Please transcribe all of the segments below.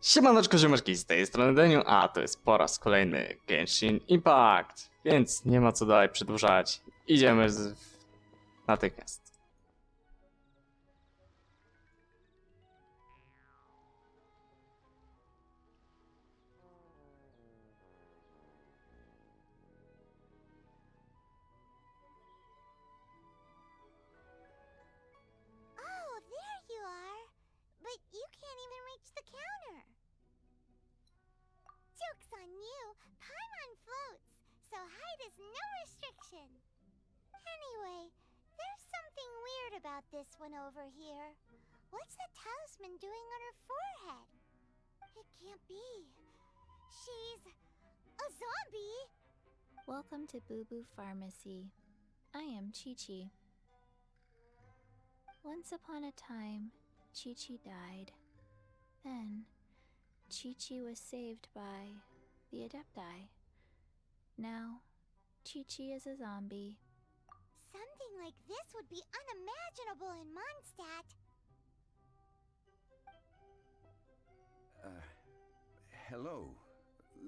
Siemaneczko, ziomeczki, z tej strony Deniu, a to jest po raz kolejny Genshin Impact, więc nie ma co dalej przedłużać, idziemy natychmiast. Oh, there you are. But you can't even reach the counter. Joke's on you. Paimon floats, so height is no restriction. Anyway, there's something weird about this one over here. What's the talisman doing on her forehead? It can't be. She's a zombie. Welcome to Boo Boo Pharmacy. I am Qiqi. Once upon a time, Qiqi died. Then, Qiqi was saved by the Adepti. Now, Qiqi is a zombie. Something like this would be unimaginable in Mondstadt. Hello,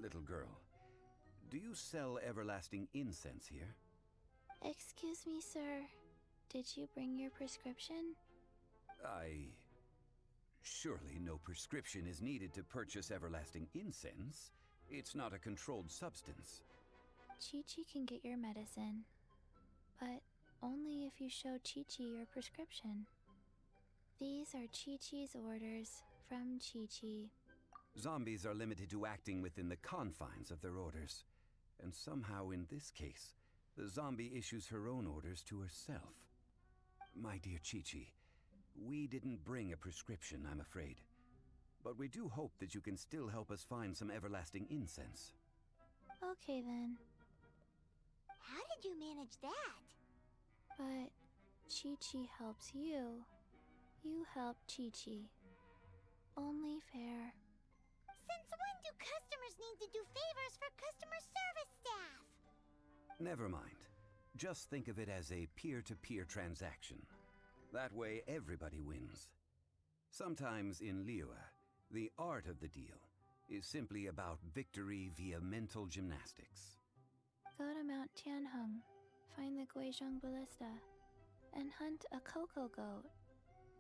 little girl. Do you sell everlasting incense here? Excuse me, sir. Did you bring your prescription? Surely no prescription is needed to purchase everlasting incense. It's not a controlled substance. Qiqi can get your medicine, but only if you show Qiqi your prescription. These are Qiqi's orders from Qiqi. Zombies are limited to acting within the confines of their orders. And somehow in this case, the zombie issues her own orders to herself. My dear Qiqi, we didn't bring a prescription, I'm afraid. But we do hope that you can still help us find some everlasting incense. Okay then, How did you manage that? but Qiqi helps you. You help Qiqi. Only fair. Since when do customers need to do favors for customer service staff? Never mind. Just think of it as a peer-to-peer transaction. That way everybody wins. Sometimes in Liyue, the art of the deal is simply about victory via mental gymnastics. Go to Mount Tianheng, find the Guizhong Ballista, and hunt a Cocogoat.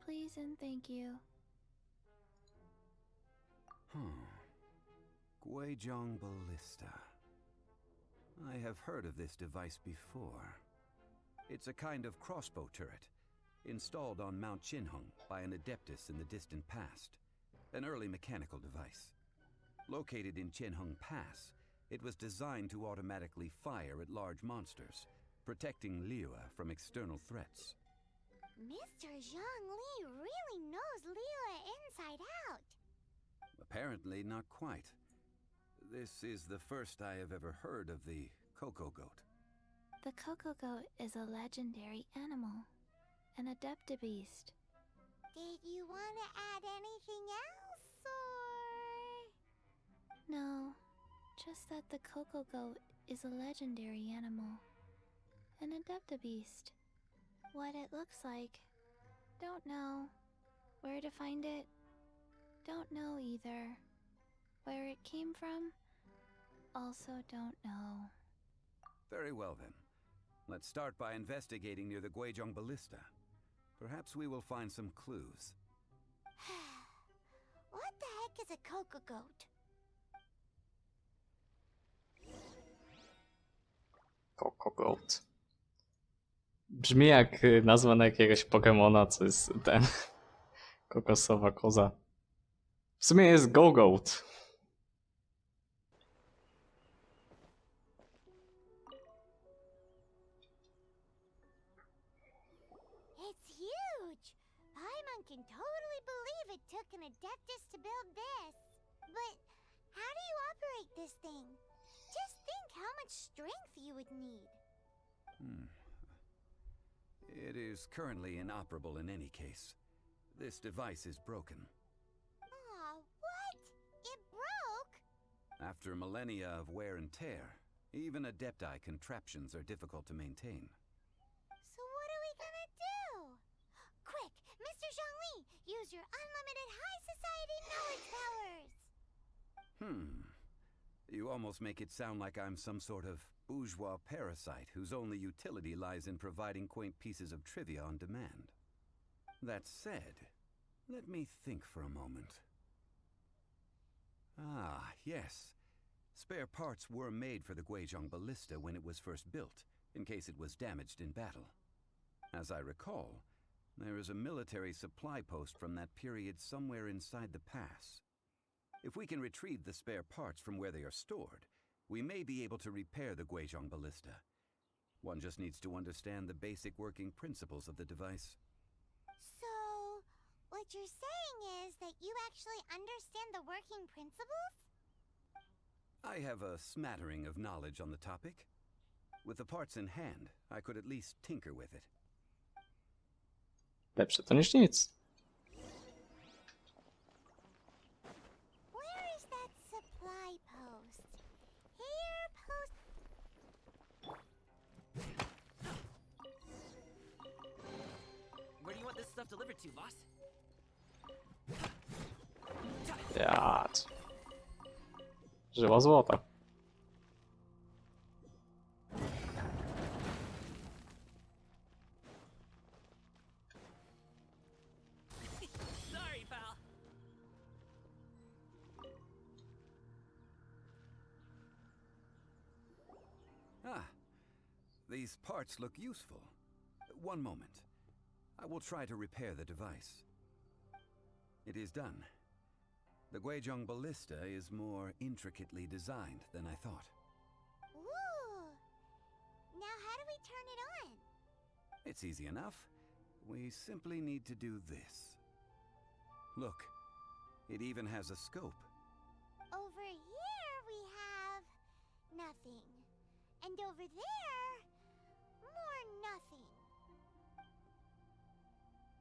Please and thank you. Guizhong Ballista. I have heard of this device before. It's a kind of crossbow turret, installed on Mount Qinheng by an adeptus in the distant past. An early mechanical device. Located in Qinheng Pass, it was designed to automatically fire at large monsters, protecting Liyue from external threats. Mr. Zhongli really knows Liyue inside out. Apparently not quite. This is the first I have ever heard of the Cocogoat. The Cocogoat is a legendary animal, an adeptabeast. Did you want to add anything else, or...? No, just that the Cocogoat is a legendary animal, an adeptabeast. What it looks like, don't know. Where to find it, don't know either. Where it came from, also don't know. Very well then. Let's start by investigating near the Guizhong Ballista. Perhaps we will find some clues. What the heck is a Cocogoat? Cocogoat. Brzmi jak nazwa na jakiegoś Pokemona, co jest ten... kokosowa koza. W sumie jest Go-Goat. It's huge! Paimon can totally believe it took an adeptus to build this. But how do you operate this thing? Just think how much strength you would need. It is currently inoperable in any case. This device is broken. Aw, what? It broke? After millennia of wear and tear, even Adepti contraptions are difficult to maintain. So what are we gonna do? Quick, Mr. Zhongli, use your unlimited high society knowledge powers! You almost make it sound like I'm some sort of bourgeois parasite whose only utility lies in providing quaint pieces of trivia on demand. That said, let me think for a moment. Ah, yes. Spare parts were made for the Guizhong ballista when it was first built, in case it was damaged in battle. As I recall, there is a military supply post from that period somewhere inside the pass. If we can retrieve the spare parts from where they are stored, we may be able to repair the Guizhong ballista. One just needs to understand the basic working principles of the device. So, what you're saying is that you actually understand the working principles? I have a smattering of knowledge on the topic. With the parts in hand, I could at least tinker with it. Lepsze to niż nic. Where is that supply post? Here, post... Where do you want this stuff delivered to, boss? Jacz. Żyła złota. Sorry, pal. Ah, these parts look useful. One moment. I will try to repair the device. It is done. The Guizhong ballista is more intricately designed than I thought. Ooh! Now how do we turn it on? It's easy enough. We simply need to do this. Look, it even has a scope. Over here we have... nothing. And over there... more nothing.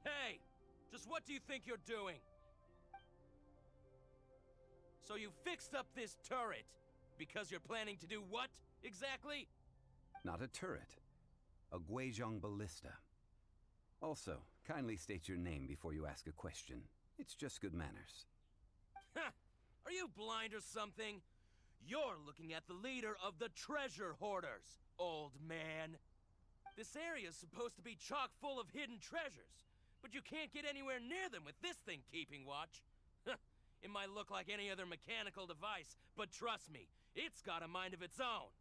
Hey! Just what do you think you're doing? So you fixed up this turret because you're planning to do what, exactly? Not a turret. A Guizhong ballista. Also, kindly state your name before you ask a question. It's just good manners. Ha! Are you blind or something? You're looking at the leader of the treasure hoarders, old man. This area's supposed to be chock full of hidden treasures, but you can't get anywhere near them with this thing keeping watch. It might look like any other mechanical device, but trust me, it's got a mind of its own.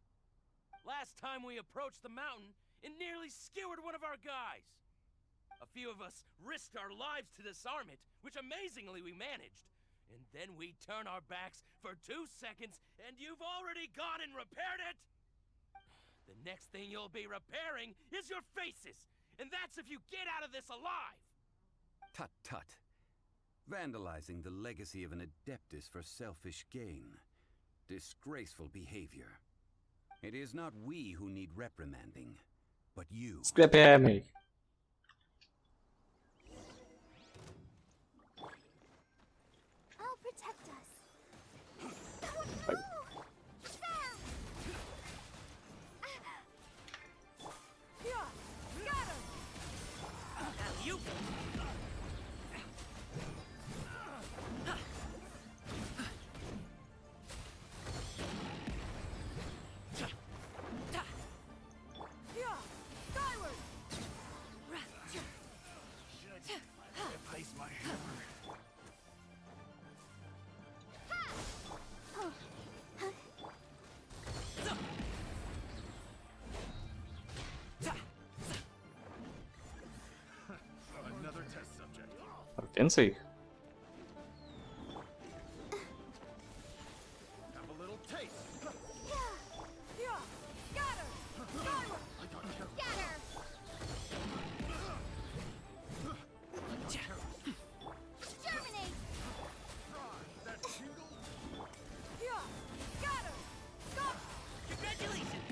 Last time we approached the mountain, it nearly skewered one of our guys. A few of us risked our lives to disarm it, which amazingly we managed. And then we turn our backs for 2 seconds, and you've already gone and repaired it? The next thing you'll be repairing is your faces, and that's if you get out of this alive! Tut tut. Vandalizing the legacy of an adeptus for selfish gain. Disgraceful behavior. It is not we who need reprimanding, but you. Sklepiemy ich. I'll protect us. Oh no! Sam! Got him! You! Więcej ich. Have a little taste. Germinate! That tingle? Congratulations!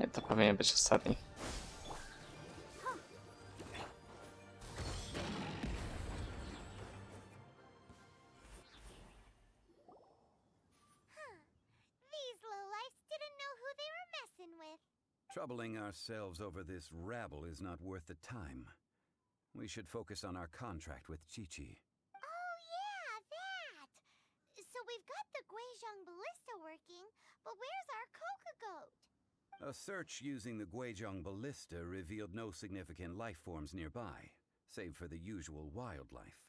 Nie, to powinien być ostatni. These lowlifes didn't know who they were messing with. Troubling ourselves over this rabble is not worth the time. We should focus on our contract with Qiqi. Oh yeah, that! So we've got the Guizhong ballista working, but where's our Cocogoat? A search using the Guizhong ballista revealed no significant life forms nearby, save for the usual wildlife.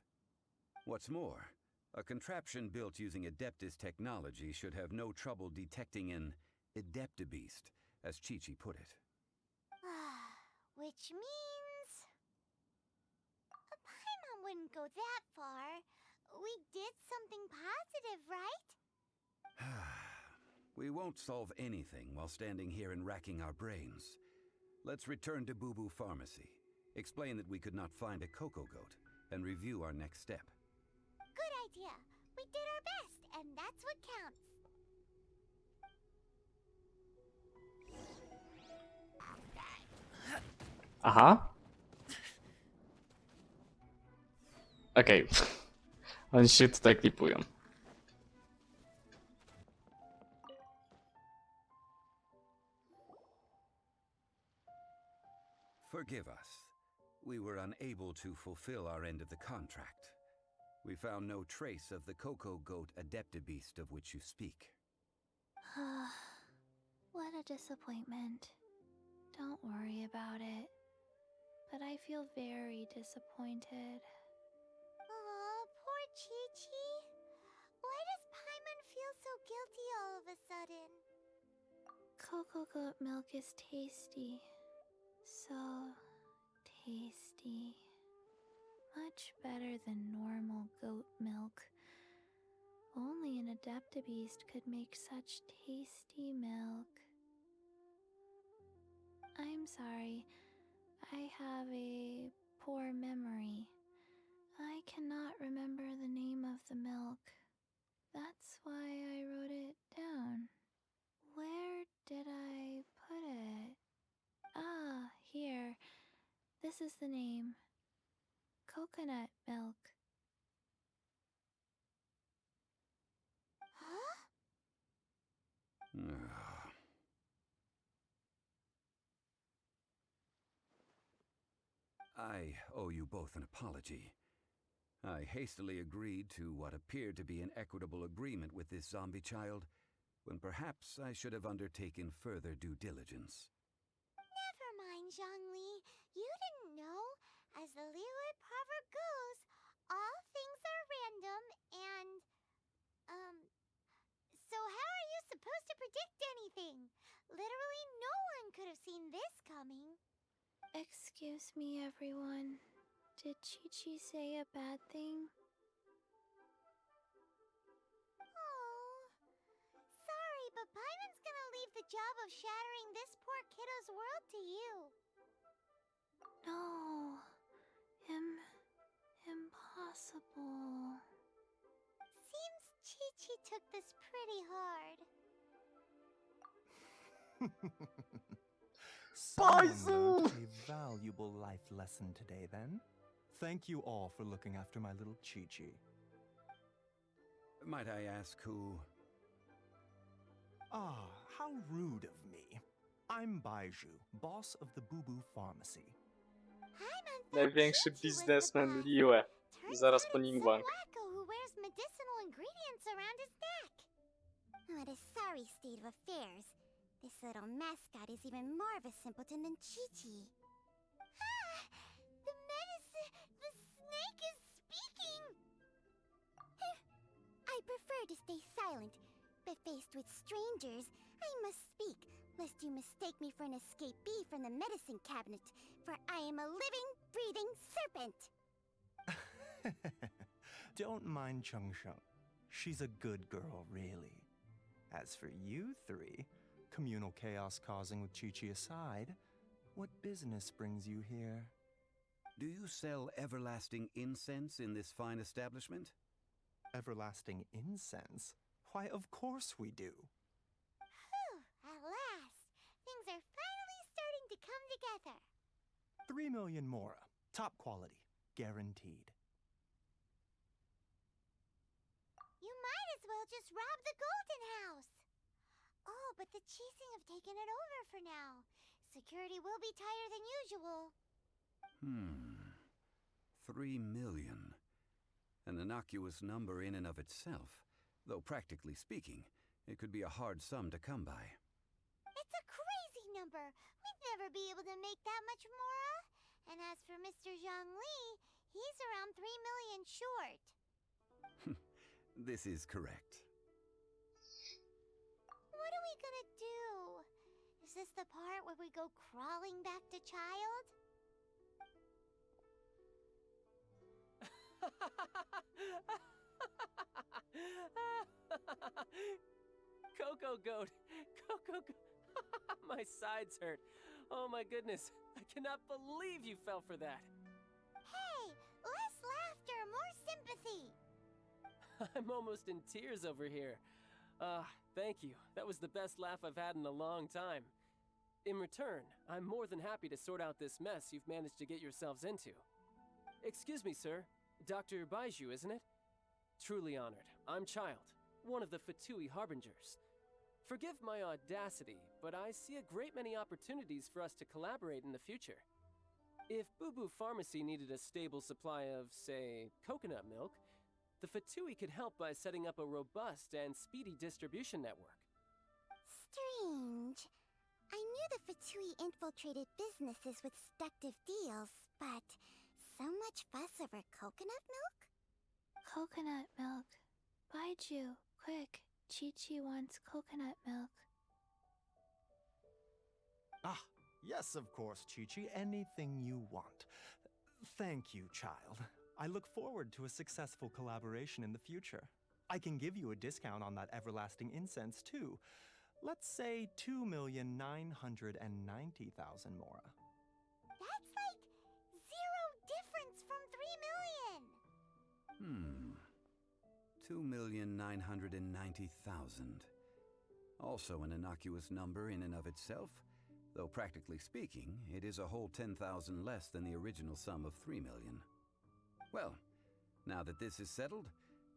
What's more, a contraption built using Adeptus technology should have no trouble detecting an Adeptabeast, as Qiqi put it. Which means... Paimon wouldn't go that far. We did something positive, right? We won't solve anything while standing here and racking our brains. Let's return to Boo Boo Pharmacy, explain that we could not find a Cocogoat, and review our next step. Good idea. We did our best, and that's what counts. Aha. Okej. Oni się tutaj klipują. Forgive us. We were unable to fulfill our end of the contract. We found no trace of the Cocogoat Adeptabeast of which you speak. What a disappointment. Don't worry about it. But I feel very disappointed. Aw, poor Qiqi. Why does Paimon feel so guilty all of a sudden? Cocogoat milk is tasty. So tasty. Much better than normal goat milk. Only an Adeptabeast could make such tasty milk. I'm sorry. I have a poor memory. I cannot remember the name of the milk. That's why I wrote it down. Where did I put it? Ah, here. This is the name. Coconut milk. Huh? I owe you both an apology. I hastily agreed to what appeared to be an equitable agreement with this zombie child, when perhaps I should have undertaken further due diligence. Never mind, Zhongli. You didn't know. As the Liyue proverb goes, all things are random and... So how are you supposed to predict anything? Literally no one could have seen this coming. Excuse me, everyone. Did Qiqi say a bad thing? Oh, sorry, but Paimon's gonna leave the job of shattering this poor kiddo's world to you. No. Impossible. Seems Qiqi took this pretty hard. Someone learned a valuable life lesson today, then. Thank you all for looking after my little Qiqi. Might I ask who... Ah, how rude of me. I'm Baiju, boss of the Boo Boo Pharmacy. Paimon thought Największy Qiqi was the biznesmen boss. Liyue. Turns Zaraz out po it's nim some bank. wacko who wears medicinal ingredients around his neck. What a sorry state of affairs. This little mascot is even more of a simpleton than Qiqi. Ah! The snake is speaking! I prefer to stay silent, but faced with strangers, I must speak, lest you mistake me for an escapee from the medicine cabinet, for I am a living, breathing serpent! Don't mind Chung Sheng. She's a good girl, really. As for you three, communal chaos causing with Qiqi aside, what business brings you here? Do you sell everlasting incense in this fine establishment? Everlasting incense? Why, of course we do. Whew, at last! Things are together. 3 million mora. Top quality. Guaranteed. You might as well just rob the Golden House. Oh, but the Qiqi have taken it over for now. Security will be tighter than usual. 3 million. An innocuous number in and of itself, though practically speaking, it could be a hard sum to come by. It's a crazy number. We'd never be able to make that much mora. And as for Mr. Zhongli, he's around 3 million short. This is correct. What are we gonna do? Is this the part where we go crawling back to child? Cocogoat! Cocogoat! My sides hurt. Oh my goodness. I cannot believe you fell for that. Hey, less laughter, more sympathy. I'm almost in tears over here. Thank you. That was the best laugh I've had in a long time. In return, I'm more than happy to sort out this mess you've managed to get yourselves into. Excuse me, sir. Dr. Baiju, isn't it? Truly honored. I'm Child, one of the Fatui Harbingers. Forgive my audacity, but I see a great many opportunities for us to collaborate in the future. If Boo Boo Pharmacy needed a stable supply of, say, coconut milk, the Fatui could help by setting up a robust and speedy distribution network. Strange. I knew the Fatui infiltrated businesses with seductive deals, but so much fuss over coconut milk? Coconut milk. Baiju, quick. Qiqi wants coconut milk. Ah, yes, of course, Qiqi. Anything you want. Thank you, child. I look forward to a successful collaboration in the future. I can give you a discount on that everlasting incense, too. Let's say 2,990,000 mora. That's like zero difference from 3 million. 2,990,000. Also an innocuous number in and of itself, though practically speaking, it is a whole 10,000 less than the original sum of 3 million. Well, now that this is settled,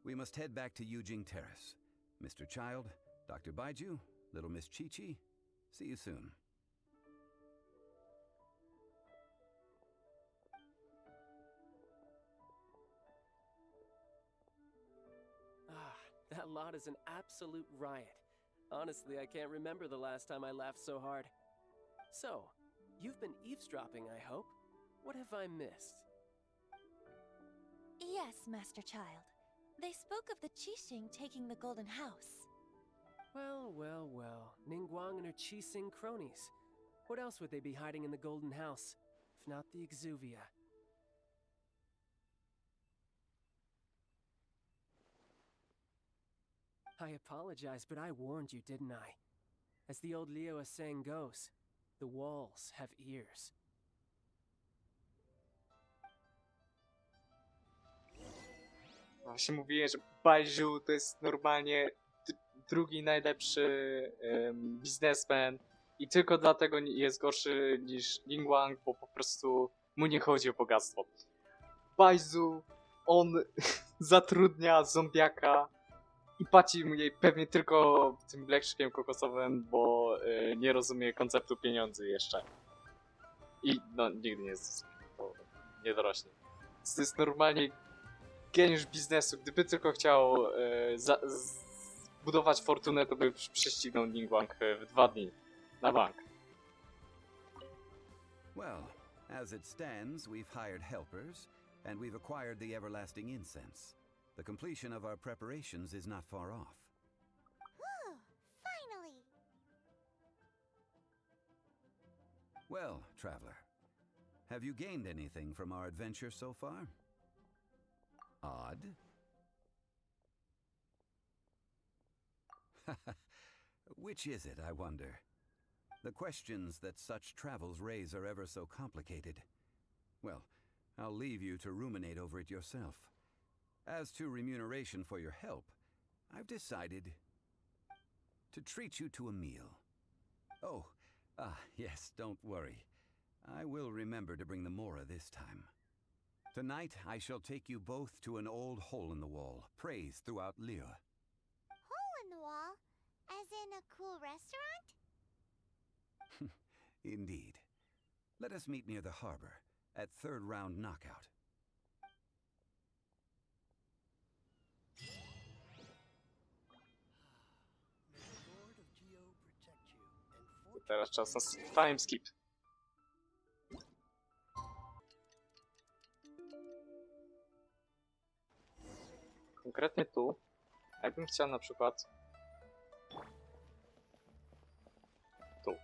we must head back to Yujing Terrace. Mr. Child, Dr. Baiju, little Miss Qiqi, see you soon. That lot is an absolute riot. Honestly, I can't remember the last time I laughed so hard. So, you've been eavesdropping, I hope? What have I missed? Yes, Master Child. They spoke of the Qixing taking the Golden House. Well, well, well. Ningguang and her Qixing cronies. What else would they be hiding in the Golden House, if not the Exuvia? I apologize, but I warned you, didn't I? As the old Liu saying goes, the walls have ears. Właśnie mówiłem, że Baiju to jest normalnie drugi najlepszy biznesmen i tylko dlatego jest gorszy niż Ningguang, bo po prostu mu nie chodzi o bogactwo. Baiju, on zatrudnia zombiaka i płaci mu jej pewnie tylko tym mlekszkiem kokosowym, bo nie rozumie konceptu pieniędzy jeszcze. I no nigdy nie jest, bo nie dorośnie. To jest normalnie geniusz biznesu. Gdyby tylko chciał zbudować fortunę, to by prześcignął Ningguang w 2 dni na bank. Well, as it stands, we've hired helpers, and we've acquired the everlasting incense. The completion of our preparations is not far off. Whew, finally. Well, traveler, have you gained anything from our adventure so far? Odd? Which is it, I wonder? The questions that such travels raise are ever so complicated. Well, I'll leave you to ruminate over it yourself. As to remuneration for your help, I've decided to treat you to a meal. Oh, yes, don't worry. I will remember to bring the Mora this time. Tonight, I shall take you both to an old hole-in-the-wall, praised throughout Liyue. Hole in the wall? As in a cool restaurant? Indeed. Let us meet near the harbor, at third round knockout. Teraz czas na time skip. Konkretnie tu, jakbym chciał na przykład tu,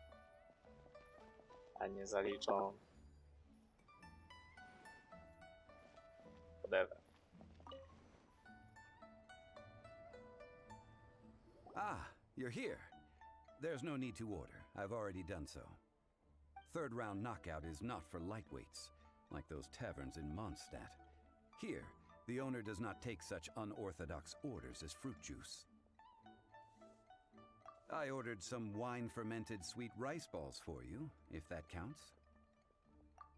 a nie zaliczą whatever. Ah, you're here. There's no need to order. I've already done so. Third round knockout is not for lightweights, like those taverns in Mondstadt. Here, the owner does not take such unorthodox orders as fruit juice. I ordered some wine-fermented sweet rice balls for you, if that counts.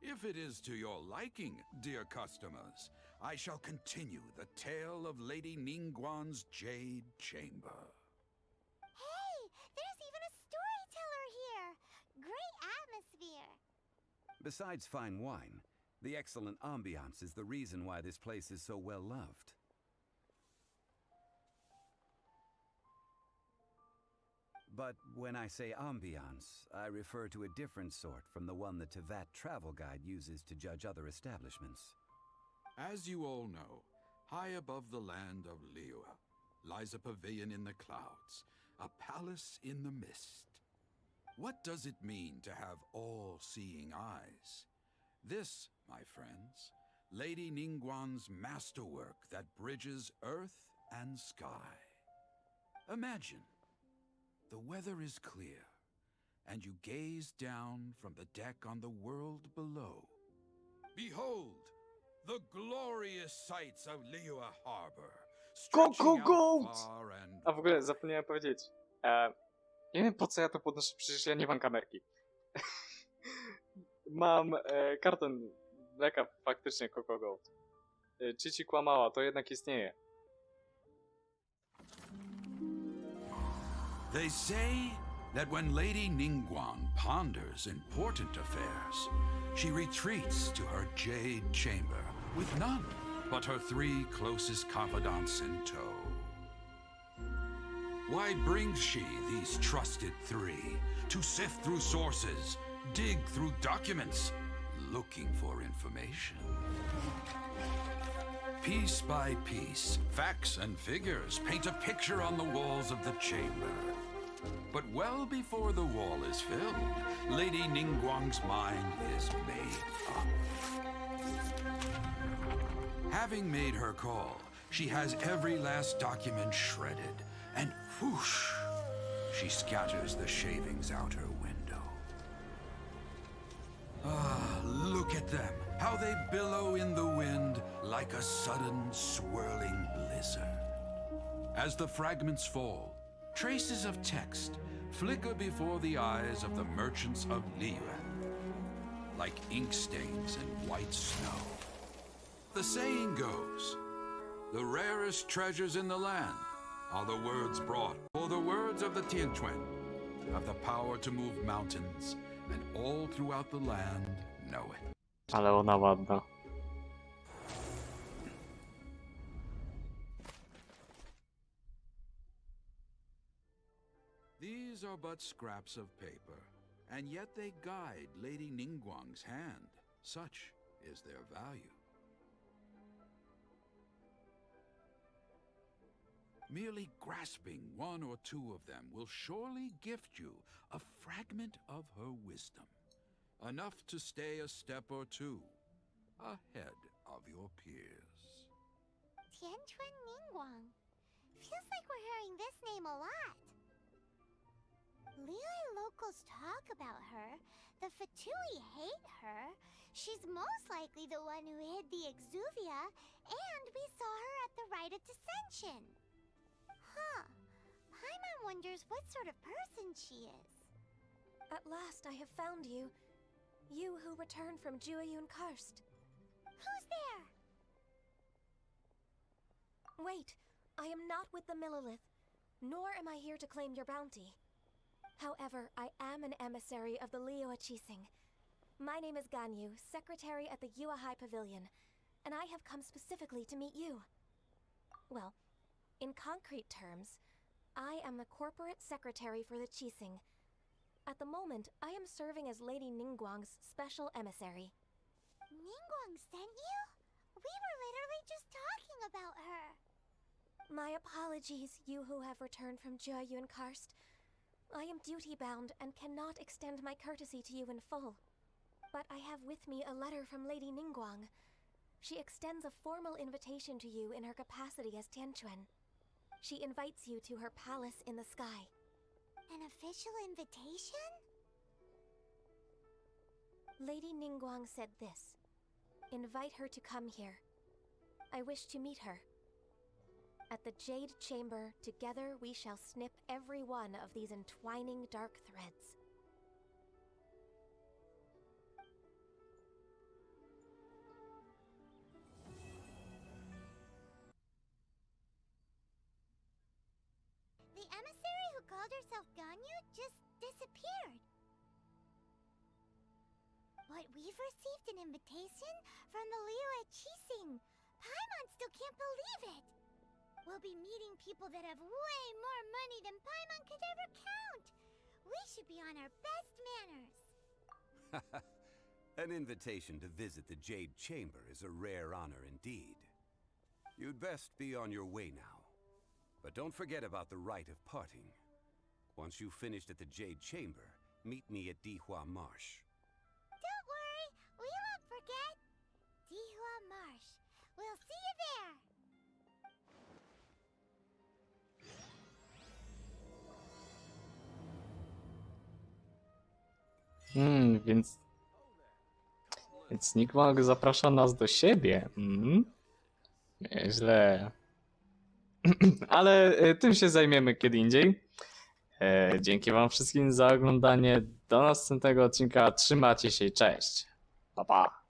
If it is to your liking, dear customers, I shall continue the tale of Lady Ningguang's Jade Chamber. Hey, there's even a storyteller here! Great atmosphere! Besides fine wine, the excellent ambiance is the reason why this place is so well loved. But when I say ambiance, I refer to a different sort from the one the Tevat travel guide uses to judge other establishments. As you all know, high above the land of Liyue lies a pavilion in the clouds, a palace in the mist. What does it mean to have all-seeing eyes? This, my friends, Lady Ningguang's masterwork that bridges earth and sky. Imagine, the weather is clear, and you gaze down from the deck on the world below. Behold, the glorious sights of Liyue Harbor, stretching out Cocogoat! far and... A w ogóle zapomniałem powiedzieć. Nie wiem po co ja to podnoszę, przecież ja nie mam kamerki. Mam karton mleka faktycznie Cocogoat. Qiqi kłamała, to jednak istnieje. They say that when Lady Ningguang ponders important affairs, she retreats to her jade chamber with none but her 3 closest confidants in tow. Why brings she these trusted 3 to sift through sources, dig through documents, looking for information? Piece by piece, facts and figures paint a picture on the walls of the chamber. But well before the wall is filled, Lady Ningguang's mind is made up. Having made her call, she has every last document shredded, and whoosh, she scatters the shavings out her window. Ah, look at them, how they billow in the wind like a sudden swirling blizzard. As the fragments fall, traces of text flicker before the eyes of the merchants of Liyue, like ink stains in white snow. The saying goes, the rarest treasures in the land are the words brought, or the words of the Tianquan, have the power to move mountains, and all throughout the land know it. Ale ona ładna. These are but scraps of paper, and yet they guide Lady Ningguang's hand. Such is their value. Merely grasping 1 or 2 of them will surely gift you a fragment of her wisdom, enough to stay a step or 2 ahead of your peers. Tianquan Ningguang. Feels like we're hearing this name a lot. Liyue locals talk about her. The Fatui hate her. She's most likely the one who hid the Exuvia, and we saw her at the Rite of Descension. Huh. Paimon wonders what sort of person she is. At last I have found you. You who returned from Jueyun Karst. Who's there? Wait, I am not with the Millelith, nor am I here to claim your bounty. However, I am an emissary of the Liyue Qixing. My name is Ganyu, secretary at the Yue High Pavilion, and I have come specifically to meet you. Well, in concrete terms, I am the corporate secretary for the Qixing. At the moment, I am serving as Lady Ningguang's special emissary. Ningguang sent you? We were literally just talking about her. My apologies, you who have returned from Jueyun Karst. I am duty-bound and cannot extend my courtesy to you in full. But I have with me a letter from Lady Ningguang. She extends a formal invitation to you in her capacity as Tianquan. She invites you to her palace in the sky. An official invitation? Lady Ningguang said this. Invite her to come here. I wish to meet her. At the Jade Chamber, together we shall snip every one of these entwining dark threads. The emissary who called herself Ganyu just disappeared. But we've received an invitation from the Liyue Qixing. Paimon still can't believe it. We'll be meeting people that have way more money than Paimon could ever count. We should be on our best manners. An invitation to visit the Jade Chamber is a rare honor indeed. You'd best be on your way now. But don't forget about the rite of parting. Once you've finished at the Jade Chamber, meet me at Dihua Marsh. Don't worry, we won't forget. Dihua Marsh. We'll see you there. Więc Ningguang zaprasza nas do siebie. Nieźle. Ale tym się zajmiemy kiedy indziej. Dzięki wam wszystkim za oglądanie. Do następnego odcinka. Trzymajcie się i cześć. Pa, pa.